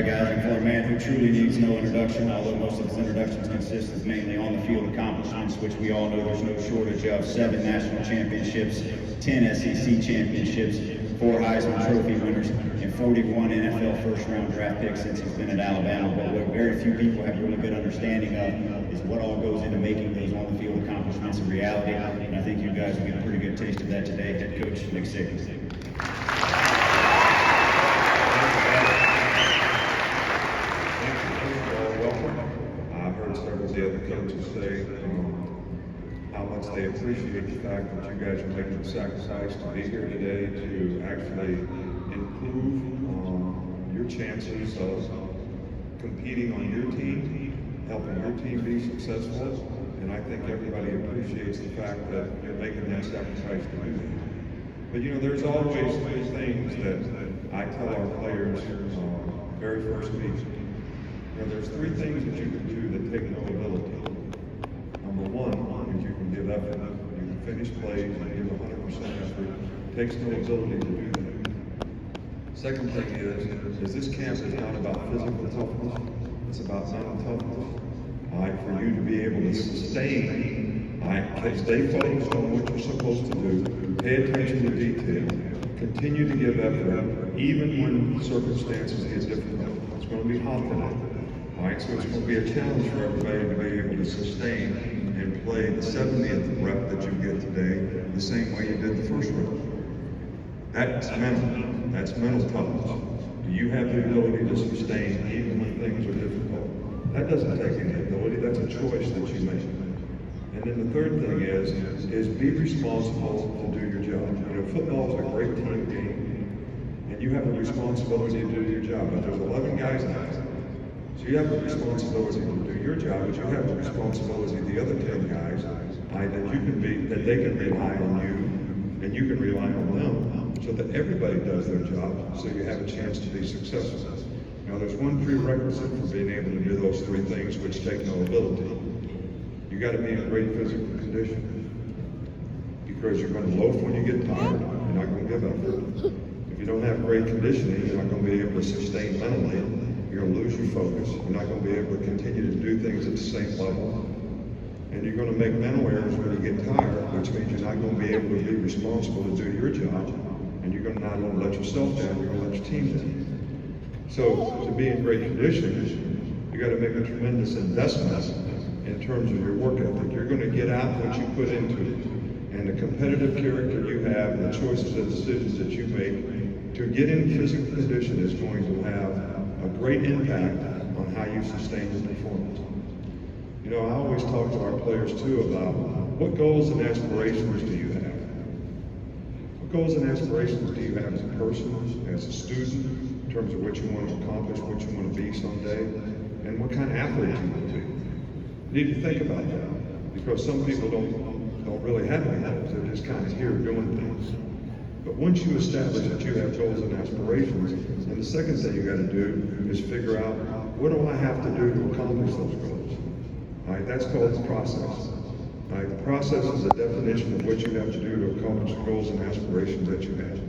right, guys, and for a man who truly needs no introduction, although most of his introductions consist of mainly on-the-field accomplishments, which we all know there's no shortage of: 7 national championships, 10 SEC championships, 4 Heisman Trophy winners, and 41 NFL first-round draft picks since he's been at Alabama. But what very few people have a really good understanding of is what all goes into making those on-the-field accomplishments a reality, and I think you guys will get a pretty good taste of that today. Head coach Nick Saban. Several of the other coaches say how much they appreciate the fact that you guys are making the sacrifice to be here today to actually improve your chances of competing on your team, helping your team be successful, and I think everybody appreciates the fact that you're making that sacrifice to do that. But you know, there's always three things that I tell our players very first week. You know, there's 3 things that you can do that take no ability. Number 1 is you can give effort. You can finish plays and give 100% effort. It takes no ability to do that. Second thing is this camp is not about physical toughness. It's about mental toughness. For you to be able to sustain, stay focused on what you're supposed to do, pay attention to detail, continue to give effort, even when circumstances get difficult. It's going to be hot today. Alright, so it's going to be a challenge for everybody to be able to sustain and play the 70th rep that you get today the same way you did the first rep. That's mental. That's mental toughness. You have the ability to sustain even when things are difficult. That doesn't take any ability. That's a choice that you make. And then the third thing is be responsible to do your job. You know, football is a great team game, and you have a responsibility to do your job. But there's 11 guys out there. So you have a responsibility to do your job, but you have a responsibility to the other 10 guys that they can rely on you, and you can rely on them, so that everybody does their job, so you have a chance to be successful. Now, there's one prerequisite for being able to do those 3 things, which take no ability. You got to be in great physical condition, because you're going to loaf when you get tired. You're not going to give effort. If you don't have great conditioning, you're not going to be able to sustain mentally. You're going to lose your focus. You're not going to be able to continue to do things at the same level. And you're going to make mental errors when you get tired, which means you're not going to be able to be responsible to do your job. And you're going to not only let yourself down, you're going to let your team down. So to be in great condition, you got to make a tremendous investment in terms of your work ethic. You're going to get out what you put into it. And the competitive character you have, and the choices and decisions that you make to get in physical condition is going to have a great impact on how you sustain your performance. You know, I always talk to our players too about what goals and aspirations do you have? What goals and aspirations do you have as a person, as a student, in terms of what you want to accomplish, what you want to be someday, and what kind of athlete you want to be? You need to think about that, because some people don't really have any goals. They're just kind of here doing things. But once you establish that you have goals and aspirations, then the second thing you got to do is figure out, what do I have to do to accomplish those goals? All right, that's called the process. All right, the process is a definition of what you have to do to accomplish the goals and aspirations that you have.